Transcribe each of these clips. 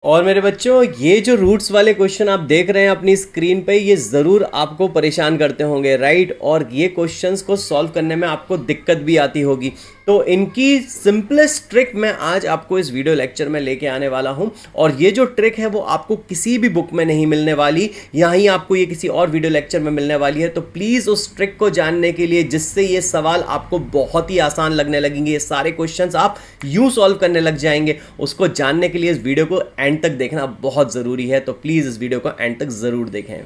और मेरे बच्चों, ये जो रूट्स वाले क्वेश्चन आप देख रहे हैं अपनी स्क्रीन पे, ये ज़रूर आपको परेशान करते होंगे, राइट। और ये क्वेश्चंस को सॉल्व करने में आपको दिक्कत भी आती होगी। तो इनकी सिंपलेस्ट ट्रिक मैं आज आपको इस वीडियो लेक्चर में लेके आने वाला हूं। और ये जो ट्रिक है वो आपको किसी भी बुक में नहीं मिलने वाली, यहीं आपको ये किसी और वीडियो लेक्चर में मिलने वाली है। तो प्लीज़ उस ट्रिक को जानने के लिए, जिससे ये सवाल आपको बहुत ही आसान लगने लगेंगे, ये सारे क्वेश्चंस आप यूं सॉल्व करने लग जाएंगे, उसको जानने के लिए इस वीडियो को एंड तक देखना बहुत ज़रूरी है। तो प्लीज़ इस वीडियो को एंड तक ज़रूर देखें।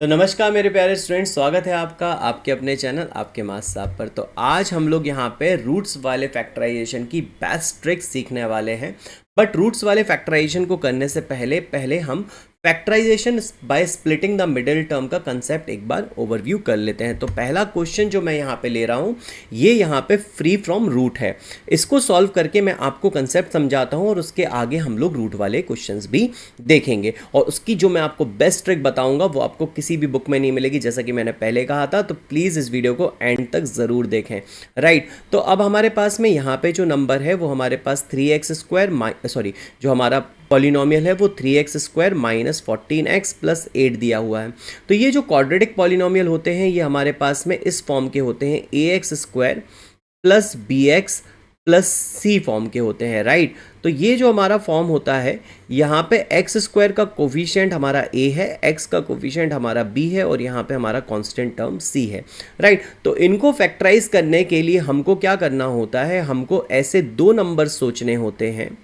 तो नमस्कार मेरे प्यारे स्टूडेंट्स, स्वागत है आपका आपके अपने चैनल आपके मास साहब पर। तो आज हम लोग यहाँ पे रूट्स वाले फैक्टराइजेशन की बेस्ट ट्रिक्स सीखने वाले हैं। बट रूट्स वाले फैक्टराइजेशन को करने से पहले हम factorization by splitting the middle term का कंसेप्ट एक बार ओवरव्यू कर लेते हैं। तो पहला क्वेश्चन जो मैं यहाँ पे ले रहा हूँ, ये यहाँ पे फ्री फ्रॉम रूट है। इसको सॉल्व करके मैं आपको कंसेप्ट समझाता हूँ और उसके आगे हम लोग रूट वाले क्वेश्चंस भी देखेंगे। और उसकी जो मैं आपको बेस्ट ट्रिक बताऊँगा वो आपको किसी भी बुक में नहीं मिलेगी, जैसा कि मैंने पहले कहा था। तो प्लीज़ इस वीडियो को एंड तक ज़रूर देखें, राइट। तो अब हमारे पास में यहाँ पे जो नंबर है वो हमारे पास 3x² जो हमारा पॉलिनोमियल है वो 3x² माइनस 14x प्लस 8 दिया हुआ है। तो ये जो क्वाड्रेटिक पॉलिनोमियल होते हैं ये हमारे पास में इस फॉर्म के होते हैं, ax² plus bx plus c form के होते हैं, राइट। तो ये जो हमारा फॉर्म होता है, यहाँ पे x² का कोफिशिएंट हमारा a है, x का कोफिशिएंट हमारा b है और यहाँ पे हमारा कांस्टेंट टर्म c है, राइट। तो इनको फैक्टराइज करने के लिए हमको क्या करना होता है, हमको ऐसे दो नंबर सोचने होते हैं।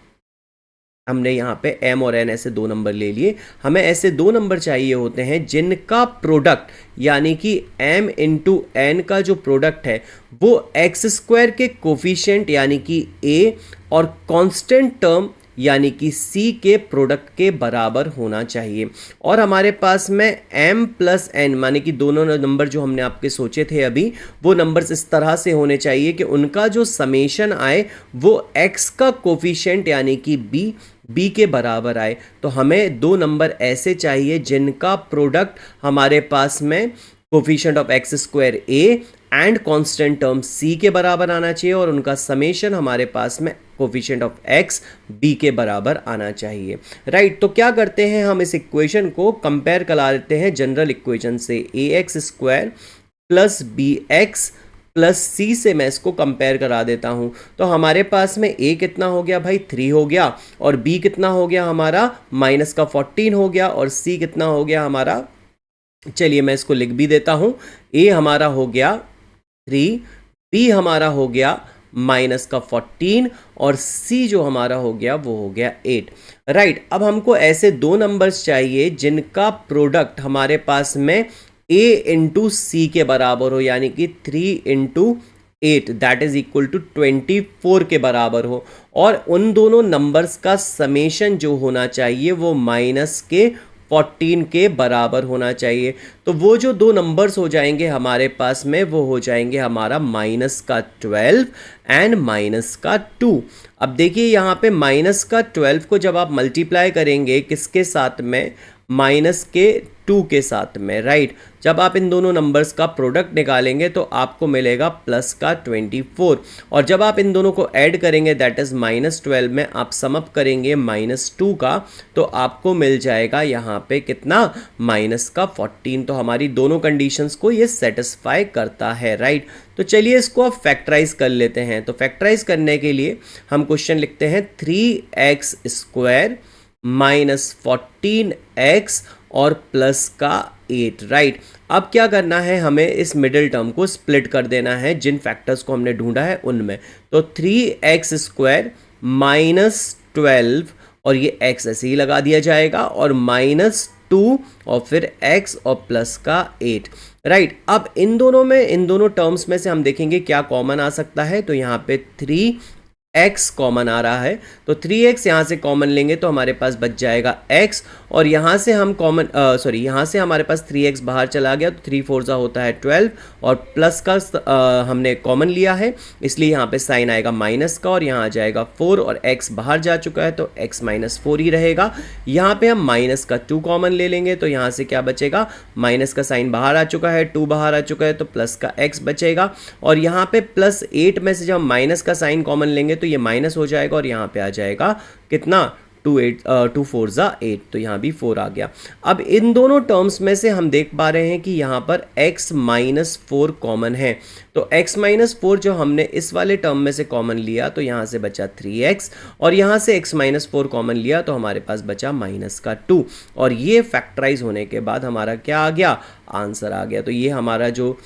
हमने यहाँ पे m और n ऐसे दो नंबर ले लिए, हमें ऐसे दो नंबर चाहिए होते हैं जिनका प्रोडक्ट यानी कि m इंटू n का जो प्रोडक्ट है वो x² के कोफिशिएंट यानी कि a और कांस्टेंट टर्म यानी कि c के प्रोडक्ट के बराबर होना चाहिए। और हमारे पास में m प्लस n माने कि दोनों नंबर जो हमने आपके सोचे थे अभी, वो नंबर्स इस तरह से होने चाहिए कि उनका जो समेशन आए वो x का कोफिशिएंट यानी कि b के बराबर आए। तो हमें दो नंबर ऐसे चाहिए जिनका प्रोडक्ट हमारे पास में coefficient of x² a and constant term c के बराबर आना चाहिए और उनका समेशन हमारे पास में कोफिशिएंट ऑफ x b के बराबर आना चाहिए, राइट। तो क्या करते हैं, हम इस इक्वेशन को कंपेयर करा लेते हैं जनरल इक्वेशन से, ax² plus bx plus c से मैं इसको कंपेयर करा देता हूं। तो हमारे पास में a कितना हो गया भाई, 3 हो गया, और b कितना हो गया हमारा माइनस का 14 हो गया, और c कितना हो गया हमारा, चलिए मैं इसको लिख भी देता हूं। a हमारा हो गया 3, b हमारा हो गया माइनस का 14 और c जो हमारा हो गया वो हो गया 8, राइट। अब हमको ऐसे दो नंबर्स चाहिए जिनका प्रोडक्ट हमारे पास में a इंटू सी के बराबर हो, यानी कि 3 into 8 that is equal to 24 के बराबर हो, और उन दोनों नंबर्स का समेशन जो होना चाहिए वो माइनस के 14 के बराबर होना चाहिए। तो वो जो दो नंबर्स हो जाएंगे हमारे पास में वो हो जाएंगे हमारा माइनस का 12 एंड माइनस का 2। अब देखिए यहाँ पे माइनस का 12 को जब आप मल्टीप्लाई करेंगे किसके साथ में, माइनस के 2 के साथ में, राइट। जब आप इन दोनों नंबर्स का प्रोडक्ट निकालेंगे तो आपको मिलेगा प्लस का 24, और जब आप इन दोनों को ऐड करेंगे दैट इज -12 में आप सम अप करेंगे -2 का, तो आपको मिल जाएगा यहाँ पे कितना, माइनस का 14। तो हमारी दोनों कंडीशंस को ये सेटिस्फाई करता है, राइट। तो चलिए इसको अब फैक्टराइज कर लेते हैं। तो फैक्टराइज करने के लिए हम क्वेश्चन लिखते हैं 3x² माइनस 14x और प्लस का 8, राइट। अब क्या करना है, हमें इस मिडिल टर्म को स्प्लिट कर देना है जिन फैक्टर्स को हमने ढूंढा है उनमें। तो 3x² माइनस 12 और ये x ऐसे ही लगा दिया जाएगा, और -2 और फिर x और प्लस का 8, राइट। अब इन दोनों टर्म्स में से हम देखेंगे क्या कॉमन आ सकता है। तो यहाँ पे 3 x कॉमन आ रहा है, तो 3x यहाँ से कॉमन लेंगे तो हमारे पास बच जाएगा x, और यहाँ से हम कॉमन यहाँ से हमारे पास 3x बाहर चला गया, तो 3 4 होता है 12, और प्लस का हमने कॉमन लिया है, इसलिए यहाँ पे साइन आएगा माइनस का, और यहाँ आ जाएगा 4, और x बाहर जा चुका है तो x माइनस 4 ही रहेगा। यहाँ पे हम माइनस का 2 कॉमन ले लेंगे, तो यहाँ से क्या बचेगा, माइनस का साइन बाहर आ चुका है, 2 बाहर आ चुका है, तो प्लस का x बचेगा, और यहाँ पे प्लस 8 में से जब हम माइनस का साइन कॉमन लेंगे तो ये माइनस हो जाएगा, और यहाँ पे आ जाएगा कितना, 2 4 8, तो यहाँ भी 4 आ गया। अब इन दोनों टर्म्स में से हम देख पा रहे हैं कि यहाँ पर x माइनस 4 कॉमन है, तो x माइनस 4 जो हमने इस वाले टर्म में से कॉमन लिया तो यहाँ से बचा 3x, और यहाँ से x माइनस 4 कॉमन लिया तो हमारे पास बचा माइनस का 2, और ये फैक्टराइज होने के बाद हमारा क्या आ गया, आंसर आ गया। तो ये हमारा जो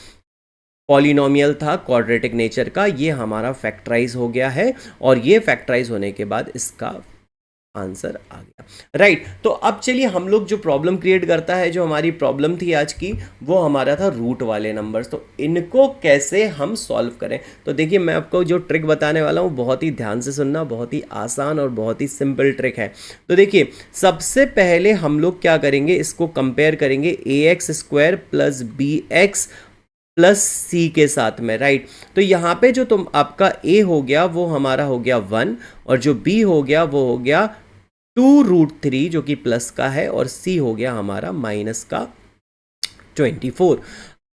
पॉलिनोमियल था क्वाड्रेटिक नेचर का, ये हमारा फैक्टराइज हो गया है, और ये फैक्टराइज होने के बाद इसका आंसर आ गया, राइट। तो अब चलिए हम लोग जो प्रॉब्लम क्रिएट करता है, जो हमारी प्रॉब्लम थी आज की, वो हमारा था रूट वाले नंबर्स। तो इनको कैसे हम सॉल्व करें, तो देखिए मैं आपको जो ट्रिक बताने वाला हूँ बहुत ही ध्यान से सुनना, बहुत ही आसान और बहुत ही सिंपल ट्रिक है। तो देखिए सबसे पहले हम लोग क्या करेंगे, इसको कंपेयर करेंगे ax² प्लस bx प्लस सी के साथ में, राइट। तो यहाँ पे जो तुम आपका a हो गया वो हमारा हो गया 1, और जो b हो गया वो हो गया 2√3 जो कि प्लस का है, और c हो गया हमारा माइनस का 24।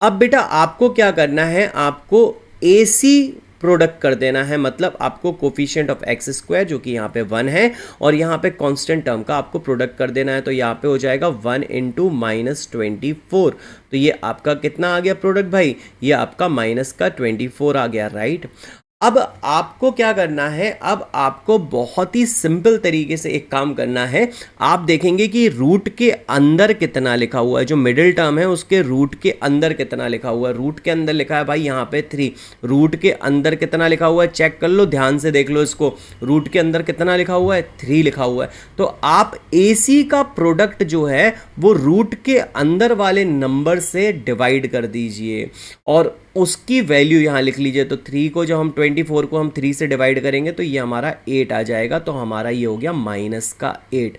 अब बेटा आपको क्या करना है, आपको AC प्रोडक्ट कर देना है, मतलब आपको कोफिशिएंट ऑफ x² जो कि यहाँ पे 1 है, और यहाँ पे कांस्टेंट टर्म का आपको प्रोडक्ट कर देना है, तो यहाँ पे हो जाएगा 1 × -24। तो ये आपका कितना आ गया प्रोडक्ट भाई, ये आपका माइनस का 24 आ गया, राइट। अब आपको क्या करना है, अब आपको बहुत ही सिंपल तरीके से एक काम करना है। आप देखेंगे कि रूट के अंदर कितना लिखा हुआ है, जो मिडिल टर्म है उसके रूट के अंदर कितना लिखा हुआ है। रूट के अंदर लिखा है भाई यहाँ पे 3, रूट के अंदर कितना लिखा हुआ है, चेक कर लो, ध्यान से देख लो इसको, रूट के अंदर कितना लिखा हुआ है, 3 लिखा हुआ है। तो आप AC का प्रोडक्ट जो है वो रूट के अंदर वाले नंबर से डिवाइड कर दीजिए, और उसकी वैल्यू यहाँ लिख लीजिए। तो 3 को जब हम 24 को हम 3 से डिवाइड करेंगे तो ये हमारा 8 आ जाएगा, तो हमारा ये हो गया माइनस का 8।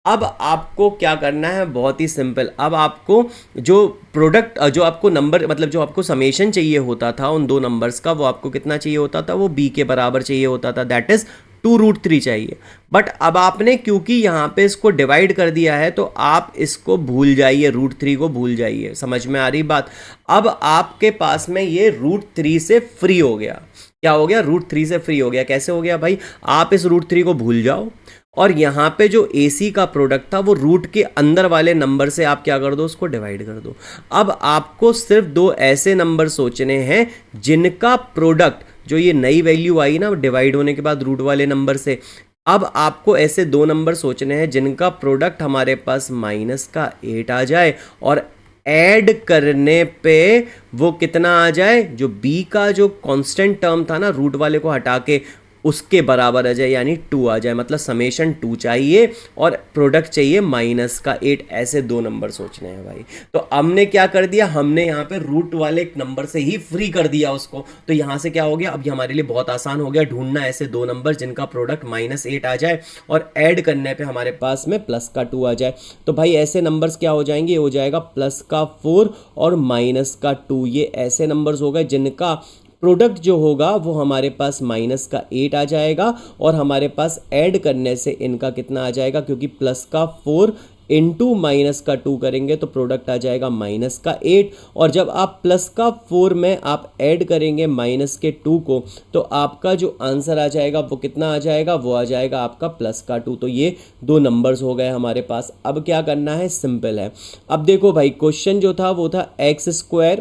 अब आपको क्या करना है, बहुत ही सिंपल। अब आपको जो प्रोडक्ट, जो आपको नंबर, मतलब जो आपको समेशन चाहिए होता था उन दो नंबर्स का, वो आपको कितना चाहिए होता था, वो b के बराबर चाहिए होता था, दैट इज 2√3 चाहिए। बट अब आपने क्योंकि यहाँ पे इसको डिवाइड कर दिया है तो आप इसको भूल जाइए, √3 को भूल जाइए। समझ में आ रही बात। अब आपके पास में ये √3 से फ्री हो गया। क्या हो गया, √3 से फ्री हो गया। कैसे हो गया भाई, आप इस √3 को भूल जाओ, और यहाँ पे जो AC का प्रोडक्ट था वो रूट के अंदर वाले नंबर से आप क्या कर दो, उसको डिवाइड कर दो। अब आपको सिर्फ 2 ऐसे नंबर सोचने हैं जिनका प्रोडक्ट, जो ये नई वैल्यू आई ना डिवाइड होने के बाद रूट वाले नंबर से, अब आपको ऐसे 2 नंबर सोचने हैं जिनका प्रोडक्ट हमारे पास माइनस का 8 आ जाए, और ऐड करने पे वो कितना आ जाए, जो b का जो कांस्टेंट टर्म था ना रूट वाले को हटा के, उसके बराबर आ जाए, यानी 2 आ जाए। मतलब समेशन 2 चाहिए और प्रोडक्ट चाहिए माइनस का 8। ऐसे 2 नंबर सोचने हैं भाई। तो हमने क्या कर दिया, हमने यहाँ पे रूट वाले नंबर से ही फ्री कर दिया उसको। तो यहाँ से क्या हो गया, अब ये हमारे लिए बहुत आसान हो गया ढूंढना ऐसे 2 नंबर जिनका प्रोडक्ट -8 आ जाए और ऐड करने पे हमारे पास में प्लस का 2 आ जाए। तो भाई ऐसे नंबर्स क्या हो जाएंगे, ये हो जाएगा प्लस का 4 और माइनस का 2। ये ऐसे नंबर्स हो गए जिनका प्रोडक्ट जो होगा वो हमारे पास माइनस का 8 आ जाएगा, और हमारे पास ऐड करने से इनका कितना आ जाएगा, क्योंकि प्लस का 4 इंटू माइनस का 2 करेंगे तो प्रोडक्ट आ जाएगा माइनस का 8। और जब आप प्लस का 4 में आप ऐड करेंगे माइनस के 2 को, तो आपका जो आंसर आ जाएगा वो कितना आ जाएगा, वो आ जाएगा आपका प्लस का 2। तो ये 2 नंबर्स हो गए हमारे पास। अब क्या करना है, सिंपल है। अब देखो भाई क्वेश्चन जो था वो था x²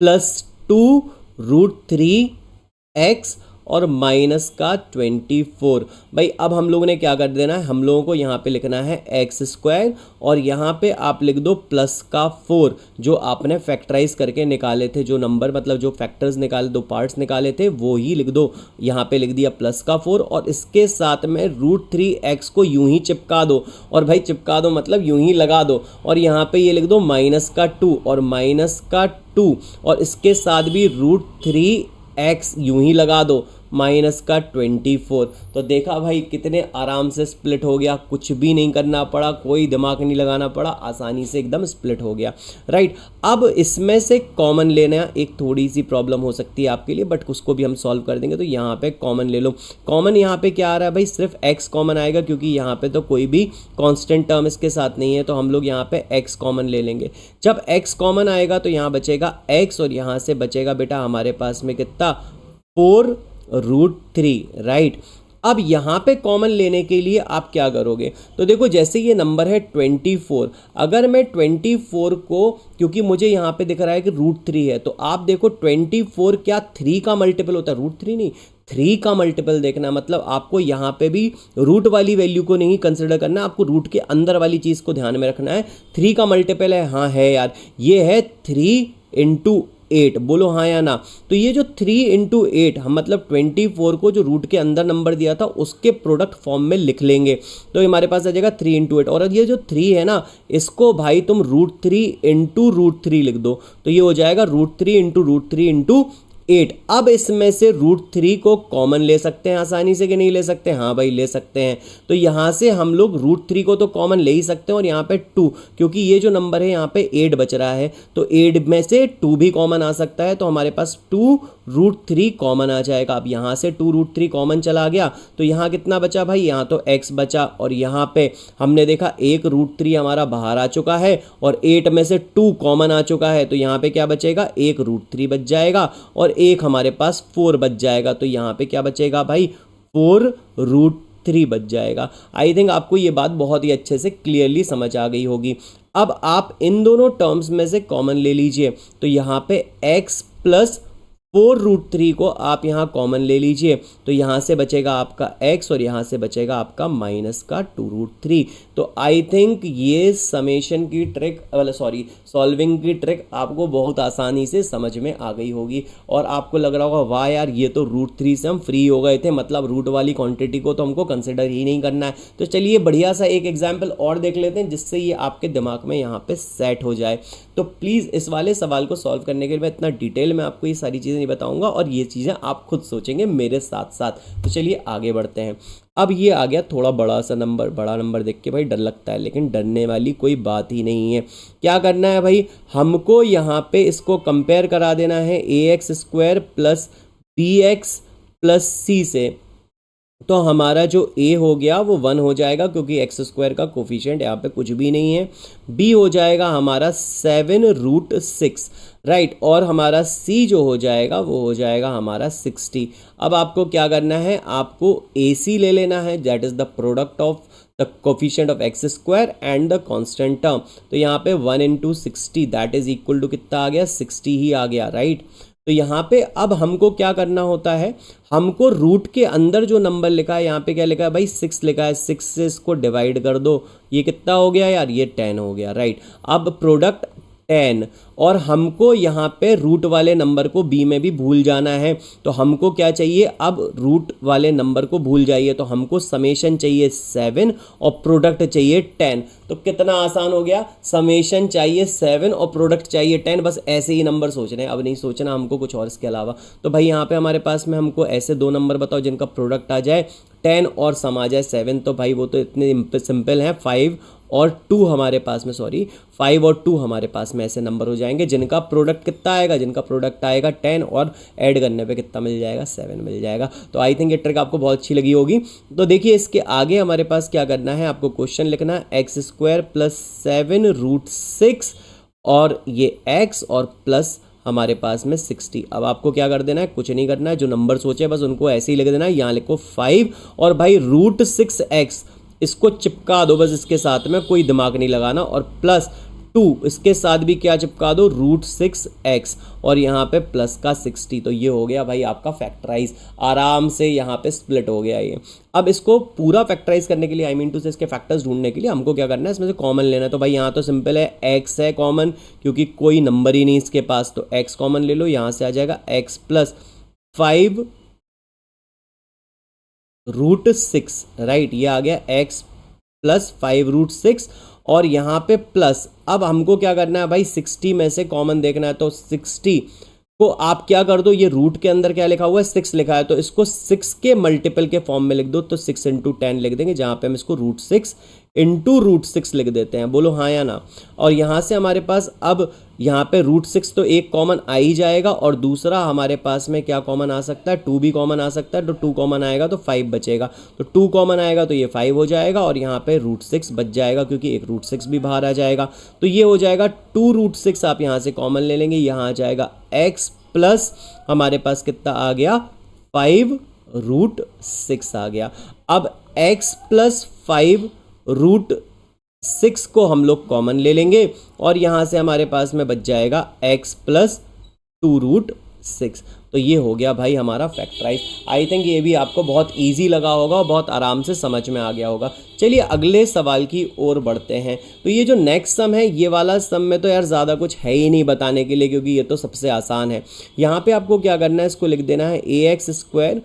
प्लस 2√3x और माइनस का 24। भाई अब हम लोगों ने क्या कर देना है, हम लोगों को यहाँ पे लिखना है x² और यहाँ पे आप लिख दो प्लस का 4, जो आपने फैक्टराइज करके निकाले थे, जो नंबर मतलब जो फैक्टर्स निकाले, 2 पार्ट्स निकाले थे, वो ही लिख दो। यहाँ पे लिख दिया प्लस का 4 और इसके साथ में √3x को यूं ही चिपका दो। और भाई चिपका दो मतलब यूं ही लगा दो, और यहाँ पे ये लिख दो माइनस का 2 और माइनस का 2, और इसके साथ भी √3x यूं ही लगा दो। माइनस का 24। तो देखा भाई कितने आराम से स्प्लिट हो गया, कुछ भी नहीं करना पड़ा, कोई दिमाग नहीं लगाना पड़ा, आसानी से एकदम स्प्लिट हो गया, राइट। अब इसमें से कॉमन लेना एक थोड़ी सी प्रॉब्लम हो सकती है आपके लिए, बट उसको भी हम सॉल्व कर देंगे। तो यहाँ पे कॉमन ले लो। कॉमन यहाँ पे क्या आ रहा है भाई, सिर्फ x कॉमन आएगा, क्योंकि यहाँ पे तो कोई भी कांस्टेंट टर्म इसके साथ नहीं है, तो हम लोग यहाँ पे x कॉमन ले लेंगे। जब x कॉमन आएगा तो यहाँ बचेगा x, और यहाँ से बचेगा बेटा हमारे पास में कितना, 4√3, राइट। अब यहाँ पे कॉमन लेने के लिए आप क्या करोगे, तो देखो जैसे ये नंबर है 24, अगर मैं 24 को, क्योंकि मुझे यहाँ पे दिख रहा है कि √3 है, तो आप देखो 24 क्या 3 का मल्टीपल होता है, √3 नहीं 3 का मल्टीपल देखना। मतलब आपको यहाँ पे भी रूट वाली वैल्यू को नहीं कंसिडर करना, आपको रूट के अंदर वाली चीज़ को ध्यान में रखना है। 3 का मल्टीपल है, हाँ है यार, ये है 3×8, बोलो हाँ या ना। तो ये जो 3×8 हम मतलब 24 को जो रूट के अंदर नंबर दिया था उसके प्रोडक्ट फॉर्म में लिख लेंगे, तो हमारे पास आ जाएगा 3×8। और ये जो 3 है ना, इसको भाई तुम √3 लिख दो, तो ये हो जाएगा √3 8। अब इसमें से √3 को कॉमन ले सकते हैं आसानी से कि नहीं ले सकते, हाँ भाई ले सकते हैं। तो यहाँ से हम लोग √3 को तो कॉमन ले ही सकते हैं, और यहाँ पे 2, क्योंकि ये जो नंबर है यहाँ पे 8 बच रहा है, तो 8 में से 2 भी कॉमन आ सकता है, तो हमारे पास 2√3 कॉमन आ जाएगा। अब यहाँ से 2√3 कॉमन चला गया, तो यहाँ कितना बचा भाई, यहाँ तो x बचा, और यहाँ पे हमने देखा एक √3 हमारा बाहर आ चुका है, और 8 में से 2 कॉमन आ चुका है, तो यहाँ पे क्या बचेगा, एक √3 बच जाएगा, और एक हमारे पास 4 बच जाएगा। तो यहाँ पे क्या बचेगा भाई, 4√3 बच जाएगा। आई थिंक आपको ये बात बहुत ही अच्छे से क्लियरली समझ आ गई होगी। अब आप इन दोनों टर्म्स में से कॉमन ले लीजिए, तो यहाँ पे x प्लस 4√3 को आप यहाँ कॉमन ले लीजिए, तो यहाँ से बचेगा आपका x, और यहाँ से बचेगा आपका माइनस का 2√3। तो आई थिंक ये समेशन की ट्रिक, सॉरी सॉल्विंग की ट्रिक आपको बहुत आसानी से समझ में आ गई होगी, और आपको लग रहा होगा वाह यार ये तो √3 से हम फ्री हो गए थे, मतलब रूट वाली क्वांटिटी को तो हमको कंसिडर ही नहीं करना है। तो चलिए बढ़िया सा एक एग्जाम्पल और देख लेते हैं, जिससे ये आपके दिमाग में यहाँ पे सेट हो जाए। तो प्लीज़ इस वाले सवाल को सॉल्व करने के लिए मैं इतना डिटेल में आपको ये सारी चीज़ें नहीं बताऊंगा, और ये चीज़ें आप खुद सोचेंगे मेरे साथ साथ। तो चलिए आगे बढ़ते हैं। अब ये आ गया थोड़ा बड़ा सा नंबर, बड़ा नंबर देख के भाई डर लगता है, लेकिन डरने वाली कोई बात ही नहीं है। क्या करना है भाई, हमको यहाँ पे इसको कंपेयर करा देना है ax² plus bx plus c से। तो हमारा जो a हो गया वो 1 हो जाएगा, क्योंकि x² का कोफिशिएंट यहाँ पे कुछ भी नहीं है। b हो जाएगा हमारा 7√6, राइट, और हमारा c जो हो जाएगा वो हो जाएगा हमारा 60। अब आपको क्या करना है, आपको ac ले लेना है, that is the product of the coefficient of x² and the constant term. तो यहाँ पे 1×60 दैट इज इक्वल टू कितना आ गया, 60 ही आ गया, राइट। तो यहाँ पे अब हमको क्या करना होता है, हमको रूट के अंदर जो नंबर लिखा है, यहाँ पे क्या लिखा है भाई 6 लिखा है, 6 से इसको डिवाइड कर दो, ये कितना हो गया यार, ये 10 हो गया, राइट। अब प्रोडक्ट 10, और हमको यहाँ पे रूट वाले नंबर को b में भी भूल जाना है, तो हमको क्या चाहिए, अब रूट वाले नंबर को भूल जाइए, तो हमको समेशन चाहिए 7 और प्रोडक्ट चाहिए 10। तो कितना आसान हो गया, समेशन चाहिए 7 और प्रोडक्ट चाहिए 10, बस ऐसे ही नंबर सोच रहे हैं, अब नहीं सोचना हमको कुछ और इसके अलावा। तो भाई यहाँ पे हमारे पास में हमको ऐसे दो नंबर बताओ जिनका प्रोडक्ट आ जाए 10 और सम आ जाए 7। तो भाई वो तो इतने सिंपल हैं, 5 और 2 हमारे पास में, सॉरी 5 और 2 हमारे पास में ऐसे नंबर हो जाएंगे जिनका प्रोडक्ट कितना आएगा, जिनका प्रोडक्ट आएगा 10, और ऐड करने पे कितना मिल जाएगा, 7 मिल जाएगा। तो आई थिंक ये ट्रिक आपको बहुत अच्छी लगी होगी। तो देखिए इसके आगे हमारे पास क्या करना है, आपको क्वेश्चन लिखना है x² प्लस 7√6 और ये x और प्लस हमारे पास में 60। अब आपको क्या कर देना है, कुछ नहीं करना है, जो नंबर सोचे बस उनको ऐसे ही लिख देना है। यहाँ लिखो 5 और भाई √6x इसको चिपका दो बस इसके साथ में, कोई दिमाग नहीं लगाना, और प्लस 2 इसके साथ भी क्या चिपका दो, √6x, और यहाँ पे प्लस का 60। तो ये हो गया भाई आपका फैक्टराइज, आराम से यहाँ पे स्प्लिट हो गया ये। अब इसको पूरा फैक्टराइज करने के लिए, आई मीन टू से इसके फैक्टर्स ढूंढने के लिए हमको क्या करना है, इसमें से कॉमन लेना है। तो भाई यहाँ तो सिंपल है, x है कॉमन, क्योंकि कोई नंबर ही नहीं इसके पास, तो x कॉमन ले लो, यहाँ से आ जाएगा x प्लस 5√6, राइट, ये आ गया x प्लस 5√6, और यहाँ पे प्लस। अब हमको क्या करना है भाई, 60 में से कॉमन देखना है, तो 60 तो आप क्या कर दो, ये रूट के अंदर क्या लिखा हुआ है 6 लिखा है, तो इसको 6 के मल्टीपल के फॉर्म में लिख दो, तो 6 इंटू 10 लिख देंगे, जहां पे हम इसको √6 इंटू √6 लिख देते हैं। बोलो हाँ या ना। और यहाँ से हमारे पास अब यहाँ पे √6 तो एक कॉमन आ ही जाएगा, और दूसरा हमारे पास में क्या कॉमन आ सकता है, 2 भी कॉमन आ सकता है, तो 2 कॉमन आएगा तो 5 बचेगा, तो 2 कॉमन आएगा तो ये 5 हो जाएगा, और यहाँ पे √6 बच जाएगा क्योंकि एक √6 भी बाहर आ जाएगा, तो ये हो जाएगा 2√6 आप यहाँ से कॉमन ले लेंगे, यहाँ आ जाएगा x प्लस हमारे पास कितना आ गया 5√6 आ गया। अब x प्लस 5√6 को हम लोग कॉमन ले लेंगे, और यहां से हमारे पास में बच जाएगा x प्लस 2√6। तो ये हो गया भाई हमारा फैक्टराइज। आई थिंक ये भी आपको बहुत इजी लगा होगा और बहुत आराम से समझ में आ गया होगा। चलिए अगले सवाल की ओर बढ़ते हैं। तो ये जो नेक्स्ट सम है, ये वाला सम में तो यार ज़्यादा कुछ है ही नहीं बताने के लिए, क्योंकि ये तो सबसे आसान है। यहाँ पे आपको क्या करना है, इसको लिख देना है ax²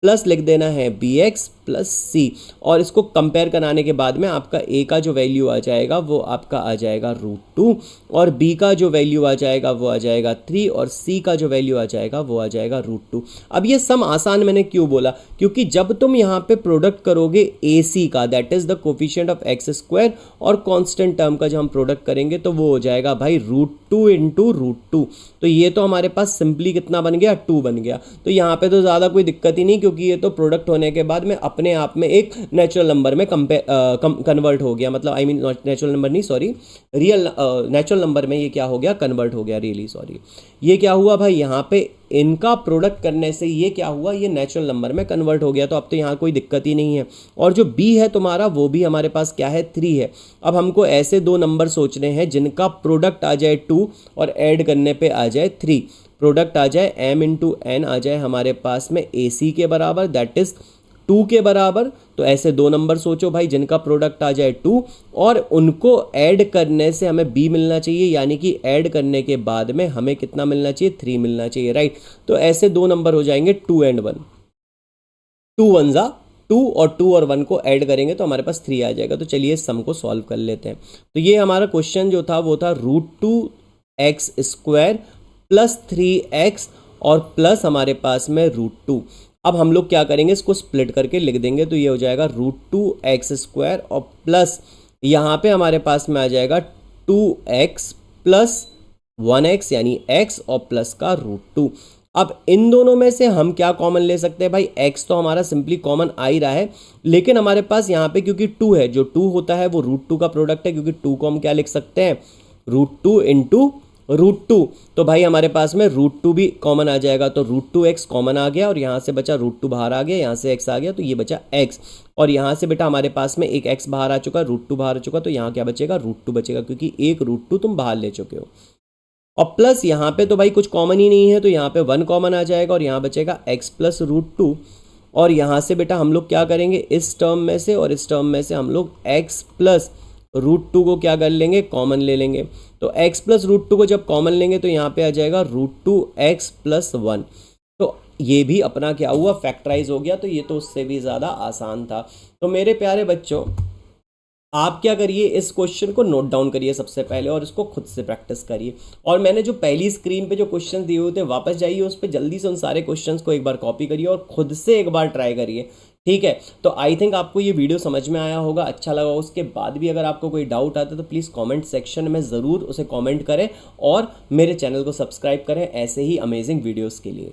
प्लस लिख देना है bx प्लस c, और इसको कंपेयर कराने के बाद में आपका a का जो वैल्यू आ जाएगा वो आपका आ जाएगा √2, और b का जो वैल्यू आ जाएगा वो आ जाएगा 3, और c का जो वैल्यू आ जाएगा वो आ जाएगा √2। अब ये सम आसान मैंने क्यों बोला, क्योंकि जब तुम यहाँ पे प्रोडक्ट करोगे ac का, that is the coefficient of x², और कांस्टेंट टर्म का जब हम प्रोडक्ट करेंगे तो वो हो जाएगा भाई √2 इंटू √2। तो ये तो हमारे पास सिंपली कितना बन गया, 2 बन गया। तो यहाँ पे तो ज़्यादा कोई दिक्कत ही नहीं, क्योंकि ये तो प्रोडक्ट होने के बाद में अपने आप में एक नेचुरल नंबर में कन्वर्ट हो गया, मतलब आई मीन नेचुरल नंबर नहीं, सॉरी, रियल नेचुरल नंबर में ये क्या हो गया, कन्वर्ट हो गया, रियली सॉरी। ये क्या हुआ भाई, यहाँ पे इनका प्रोडक्ट करने से ये क्या हुआ, ये नेचुरल नंबर में कन्वर्ट हो गया, तो अब तो यहाँ कोई दिक्कत ही नहीं है। और जो b है तुम्हारा, वो भी हमारे पास क्या है, 3 है। अब हमको ऐसे दो नंबर सोचने हैं जिनका प्रोडक्ट आ जाए 2 और ऐड करने पे आ जाए 3, प्रोडक्ट आ जाए m इंटू n आ जाए हमारे पास में ac के बराबर, दैट इज 2 के बराबर। तो ऐसे दो नंबर सोचो भाई जिनका प्रोडक्ट आ जाए 2, और उनको ऐड करने से हमें b मिलना चाहिए, यानी कि ऐड करने के बाद में हमें कितना मिलना चाहिए, 3 मिलना चाहिए, राइट। तो ऐसे दो नंबर हो जाएंगे 2 and 1, 2 1 ज़ा 2, और 2 और 1 को ऐड करेंगे तो हमारे पास 3 आ जाएगा। तो चलिए इस सम को सॉल्व कर लेते हैं। तो ये हमारा क्वेश्चन जो था वो था √2x² प्लस 3x और प्लस हमारे पास में √2। अब हम लोग क्या करेंगे, इसको स्प्लिट करके लिख देंगे, तो ये हो जाएगा √2x² और प्लस यहाँ पे हमारे पास में आ जाएगा 2x प्लस 1x, यानी x और प्लस का √2। अब इन दोनों में से हम क्या कॉमन ले सकते हैं भाई, x तो हमारा सिंपली कॉमन आ ही रहा है, लेकिन हमारे पास यहाँ पे क्योंकि 2 है, जो 2 होता है वो √2 का प्रोडक्ट है, क्योंकि 2 को हम क्या लिख सकते हैं, √2 इंटू √2। तो भाई हमारे पास में √2 भी कॉमन आ जाएगा, तो √2x कॉमन आ गया, और यहाँ से बचा √2 बाहर आ गया, यहाँ से x आ गया, तो ये बचा x, और यहाँ से बेटा हमारे पास में एक x बाहर आ चुका, √2 बाहर आ चुका, तो यहाँ क्या बचेगा, √2 बचेगा, क्योंकि एक √2 तुम बाहर ले चुके हो। और प्लस यहाँ पे तो भाई कुछ कॉमन ही नहीं है, तो यहाँ पे 1 कॉमन आ जाएगा, और यहाँ बचेगा x प्लस √2, और यहाँ से बेटा हम लोग क्या करेंगे, इस टर्म में से और इस टर्म में से हम लोग x प्लस √2 को क्या कर लेंगे, कॉमन ले लेंगे। तो x प्लस √2 को जब कॉमन लेंगे तो यहाँ पे आ जाएगा √2x प्लस 1। तो ये भी अपना क्या हुआ, फैक्टराइज हो गया। तो ये तो उससे भी ज़्यादा आसान था। तो मेरे प्यारे बच्चों, आप क्या करिए, इस क्वेश्चन को नोट डाउन करिए सबसे पहले, और इसको खुद से प्रैक्टिस करिए। और मैंने जो पहली स्क्रीन पे जो क्वेश्चन दिए हुए थे, वापस जाइए उस पर, जल्दी से उन सारे क्वेश्चंस को एक बार कॉपी करिए और खुद से एक बार ट्राई करिए, ठीक है। तो आई थिंक आपको ये वीडियो समझ में आया होगा, अच्छा लगा। उसके बाद भी अगर आपको कोई डाउट आता है तो प्लीज़ कमेंट सेक्शन में ज़रूर उसे कमेंट करें, और मेरे चैनल को सब्सक्राइब करें ऐसे ही अमेजिंग वीडियोज़ के लिए।